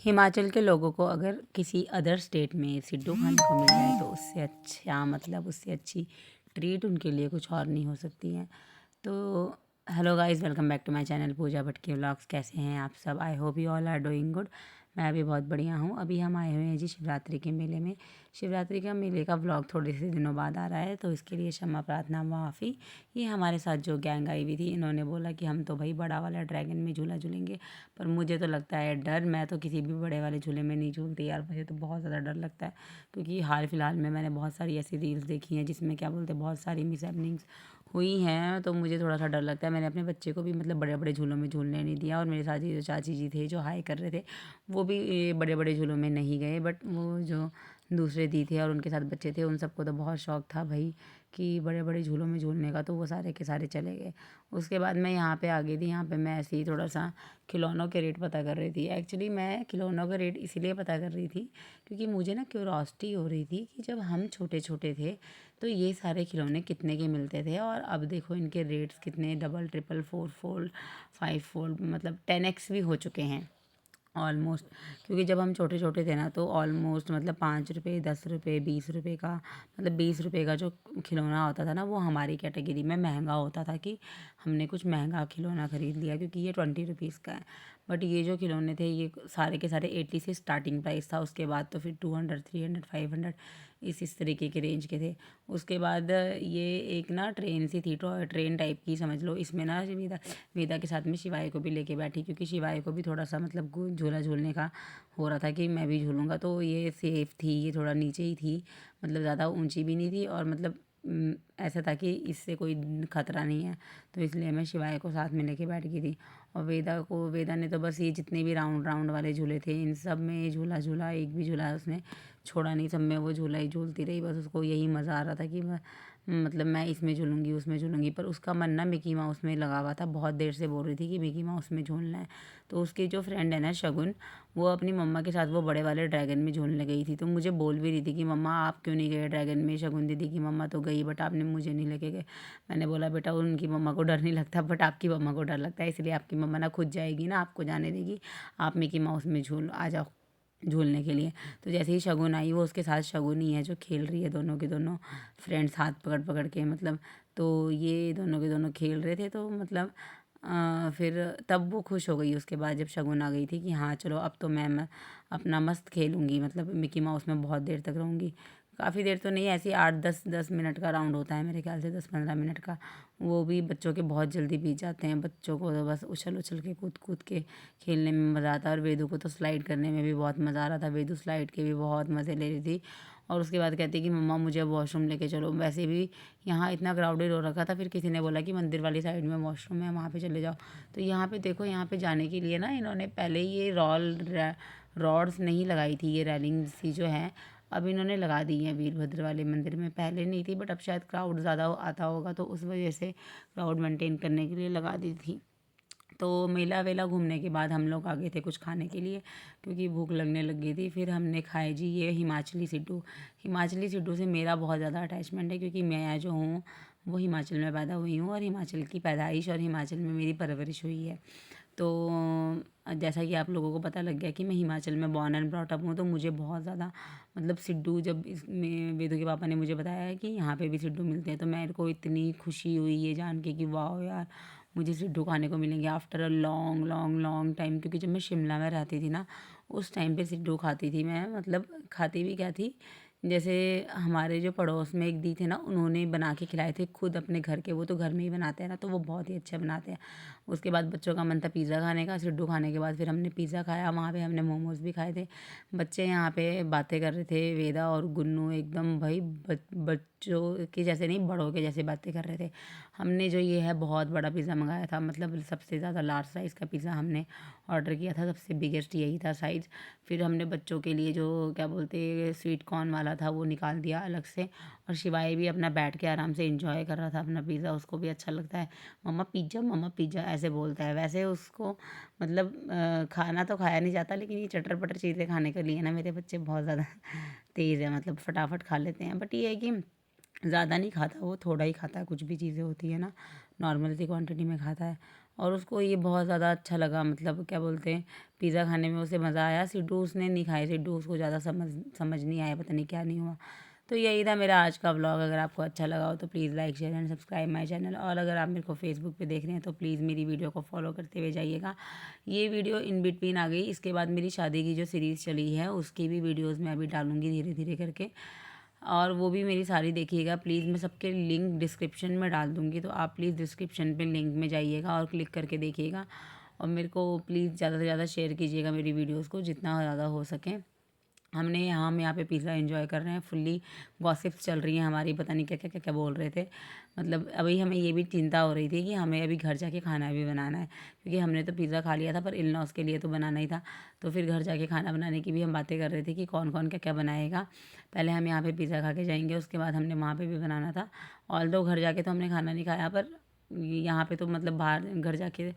हिमाचल के लोगों को अगर किसी अदर स्टेट में सिड्डू खाने को मिल जाए तो उससे अच्छा मतलब उससे अच्छी ट्रीट उनके लिए कुछ और नहीं हो सकती है। तो hello guys, welcome back to my channel Pooja Bhatti vlogs. कैसे हैं आप सब? I hope you all are doing good. मैं भी बहुत बढ़िया हूँ। अभी हम आए हुए हैं जी शिवरात्रि के मेले में। शिवरात्रि का मेले का व्लॉग थोड़े से दिनों बाद आ रहा है, तो इसके लिए क्षमा प्रार्थना माफ़ी। ये हमारे साथ जो गैंग आई हुई थी, इन्होंने बोला कि हम तो भाई बड़ा वाला ड्रैगन में झूला झूलेंगे, पर मुझे तो लगता है डर। मैं तो किसी भी बड़े वाले झूले में नहीं झूलती यार, मुझे तो बहुत ज़्यादा डर लगता है। क्योंकि हाल फिलहाल में मैंने बहुत सारी ऐसी रील्स देखी हैं जिसमें क्या बोलते हैं बहुत सारी मिस हैपनिंग्स हुई हैं, तो मुझे थोड़ा सा डर लगता है। मैंने अपने बच्चे को भी मतलब बड़े बड़े झूलों में झूलने नहीं दिया, और मेरे साथ ही जो चाची जी थे जो हाई कर रहे थे, वो भी बड़े बड़े झूलों में नहीं गए। बट वो जो दूसरे दी थे और उनके साथ बच्चे थे, उन सबको तो बहुत शौक था भाई कि बड़े बड़े झूलों में झूलने का, तो वो सारे के सारे चले गए। उसके बाद मैं यहाँ पे आ गई थी। यहाँ पे मैं ऐसे ही थोड़ा सा खिलौनों के रेट पता कर रही थी। एक्चुअली मैं खिलौनों का रेट इसीलिए पता कर रही थी क्योंकि मुझे ना क्यूरोसिटी हो रही थी कि जब हम छोटे छोटे थे तो ये सारे खिलौने कितने के मिलते थे, और अब देखो इनके रेट्स कितने double triple four fold 5 fold मतलब 10x भी हो चुके हैं ऑलमोस्ट। क्योंकि जब हम छोटे छोटे थे ना तो ऑलमोस्ट मतलब 5 रुपये 10 रुपये 20 रुपये का मतलब 20 रुपये का जो खिलौना होता था ना, वो हमारी कैटेगरी में महंगा होता था कि हमने कुछ महंगा खिलौना ख़रीद लिया, क्योंकि ये 20 रुपीज़ का है। बट ये जो खिलौने थे ये सारे के सारे 80 से स्टार्टिंग प्राइस था। उसके बाद तो फिर 200 300 500 इस तरीके के रेंज के थे। उसके बाद ये एक ना ट्रेन सी थी, ट्रेन टाइप की समझ लो। इसमें ना वेदा वेदा के साथ में शिवाय को भी लेके बैठी, क्योंकि शिवाय को भी थोड़ा सा मतलब झूला झूलने का हो रहा था कि मैं भी झूलूंगा। तो ये सेफ थी, ये थोड़ा नीचे ही थी, मतलब ज़्यादा ऊंची भी नहीं थी, और मतलब ऐसा था कि इससे कोई खतरा नहीं है। तो इसलिए मैं शिवाय को साथ में लेके बैठ गई थी। और वेदा ने तो बस ये जितने भी राउंड राउंड वाले झूले थे इन सब में झूला झूला, एक भी झूला उसने छोड़ा नहीं। सब में वो झूला ही झूलती रही, बस उसको यही मज़ा आ रहा था कि मतलब मैं इसमें झूलूंगी उसमें झूलूंगी। पर उसका मन ना मिकी माउस में लगा हुआ था, बहुत देर से बोल रही थी कि मिकी माउस में झूलना है। तो उसकी जो फ्रेंड है ना शगुन, वो अपनी मम्मा के साथ वो बड़े वाले ड्रैगन में झूलने गई थी। तो मुझे बोल भी रही थी कि मम्मा आप क्यों नहीं गए ड्रैगन में। शगुन दीदी की मम्मा तो गई, बट आपने मुझे नहीं लेके गए। मैंने बोला बेटा उनकी मम्मा को डर नहीं लगता, बट आपकी मम्मा को डर लगता है, इसलिए आपकी मम्मा ना खुद जाएगी ना आपको जाने देगी। आप मिकी माउस में झूल आ जाओ झूलने के लिए। तो जैसे ही शगुन आई, वो उसके साथ शगुन ही है जो खेल रही है, दोनों के दोनों फ्रेंड्स हाथ पकड़ पकड़ के मतलब। तो ये दोनों के दोनों खेल रहे थे, तो मतलब फिर तब वो खुश हो गई उसके बाद जब शगुन आ गई थी कि हाँ चलो अब तो मैं अपना मस्त खेलूँगी, मतलब मिकी माउस में बहुत देर तक रहूँगी। काफ़ी देर तो नहीं, ऐसे ही 8 10 10 मिनट का राउंड होता है मेरे ख्याल से, 10 15 मिनट का। वो भी बच्चों के बहुत जल्दी बीत जाते हैं। बच्चों को तो बस उछल उछल के कूद कूद के खेलने में मज़ा आता है, और वेदू को तो स्लाइड करने में भी बहुत मज़ा आ रहा था। वेदू स्लाइड के भी बहुत मज़े ले रही थी। और उसके बाद कहती कि मम्मा मुझे वॉशरूम लेके चलो। वैसे भी यहाँ इतना क्राउडेड हो रखा था, फिर किसी ने बोला कि मंदिर वाली साइड में वॉशरूम है, वहाँ पे चले जाओ। तो यहाँ पे देखो, यहाँ पे जाने के लिए ना इन्होंने पहले ये रॉड्स नहीं लगाई थी, ये रेलिंग सी जो है अब इन्होंने लगा दी है वीरभद्र वाले मंदिर में। पहले नहीं थी, बट अब शायद क्राउड ज़्यादा आता होगा तो उस वजह से क्राउड मेंटेन करने के लिए लगा दी थी। तो मेला वेला घूमने के बाद हम लोग आ गए थे कुछ खाने के लिए, क्योंकि भूख लगने लग गई थी। फिर हमने खाए जी ये हिमाचली सिड्डू। हिमाचली सिड्डू से मेरा बहुत ज़्यादा अटैचमेंट है, क्योंकि मैं जो हूँ वो हिमाचल में पैदा हुई हूँ, और हिमाचल की पैदाइश और हिमाचल में मेरी परवरिश हुई है। तो जैसा कि आप लोगों को पता लग गया कि मैं हिमाचल में बॉर्न एंड ब्रॉट अप हूँ, तो मुझे बहुत ज़्यादा मतलब सिड्डू, जब इसमें वेदू के पापा ने मुझे बताया है कि यहाँ पे भी सिड्डू मिलते हैं, तो मेरे को इतनी खुशी हुई ये जान के कि वाह यार मुझे सिड्डू खाने को मिलेंगे after a long long long time. क्योंकि जब मैं शिमला में रहती थी ना, उस टाइम पे सिड्डू खाती थी मैं। मतलब खाती भी क्या थी, जैसे हमारे जो पड़ोस में एक दी थे ना, उन्होंने बना के खिलाए थे खुद अपने घर के। वो तो घर में ही बनाते हैं ना, तो वो बहुत ही अच्छे बनाते हैं। उसके बाद बच्चों का मन था पिज़्ज़ा खाने का। सिड्डू खाने के बाद फिर हमने पिज़्ज़ा खाया, वहाँ पे हमने मोमोज़ भी खाए थे। बच्चे यहाँ पे बातें कर रहे थे, वेदा और गुन्नू एकदम भाई बच्चों के जैसे नहीं, बड़ों के जैसे बातें कर रहे थे। हमने जो ये है बहुत बड़ा पिज़्ज़ा मंगाया था, मतलब सबसे ज़्यादा लार्ज साइज़ का पिज़्ज़ा हमने ऑर्डर किया था, सबसे बिगेस्ट यही था साइज़। फिर हमने बच्चों के लिए जो क्या बोलते स्वीट कॉर्न वाला था वो निकाल दिया अलग से, और शिवाय भी अपना बैठ के आराम से इंजॉय कर रहा था अपना पिज़्ज़ा। उसको भी अच्छा लगता है, मम्मा पिज़्ज़ा ऐसे बोलता है। वैसे उसको मतलब खाना तो खाया नहीं जाता, लेकिन ये चटर पटर चीज़ें खाने के लिए ना मेरे बच्चे बहुत ज़्यादा तेज़ है, मतलब फटाफट खा लेते हैं। बट ये है कि ज़्यादा नहीं खाता, वो थोड़ा ही खाता है। कुछ भी चीज़ें होती है ना, नॉर्मल सी क्वांटिटी में खाता है। और उसको ये बहुत ज़्यादा अच्छा लगा, मतलब क्या बोलते हैं, पिज़्ज़ा खाने में उसे मज़ा आया। सिड्डू उसने नहीं खाए, सिड्डू उसको ज़्यादा समझ नहीं आया, पता नहीं क्या नहीं हुआ। तो यही था मेरा आज का व्लॉग। अगर आपको अच्छा लगा हो तो please like share and subscribe my channel. और अगर आप मेरे को फेसबुक पे देख रहे हैं तो प्लीज़ मेरी वीडियो को फॉलो करते हुए जाइएगा। ये वीडियो इन बिटवीन आ गई, इसके बाद मेरी शादी की जो सीरीज़ चली है उसकी भी वीडियोज़ मैं अभी डालूँगी धीरे धीरे करके, और वो भी मेरी सारी देखिएगा प्लीज़। मैं सबके लिंक डिस्क्रिप्शन में डाल दूँगी, तो आप प्लीज़ डिस्क्रिप्शन पे लिंक में जाइएगा और क्लिक करके देखिएगा। और मेरे को प्लीज़ ज़्यादा से ज़्यादा शेयर कीजिएगा मेरी वीडियोज़ को, जितना ज़्यादा हो सके। हम यहाँ पे पिज़्ज़ा एंजॉय कर रहे हैं फुल्ली। गॉसिप्स चल रही हैं हमारी, पता नहीं क्या क्या क्या क्या बोल रहे थे। मतलब अभी हमें ये भी चिंता हो रही थी कि हमें अभी घर जाके खाना भी बनाना है, क्योंकि हमने तो पिज़्ज़ा खा लिया था पर इन लॉज़ के लिए तो बनाना ही था। तो फिर घर जाके खाना बनाने की भी हम बातें कर रहे थे कि कौन कौन क्या क्या बनाएगा। पहले हम यहाँ पे पिज़्ज़ा खा के जाएंगे, उसके बाद हमने वहाँ पे भी बनाना था। ऑल्दो घर जाके तो हमने खाना नहीं खाया, पर यहाँ पे तो मतलब बाहर घर जाके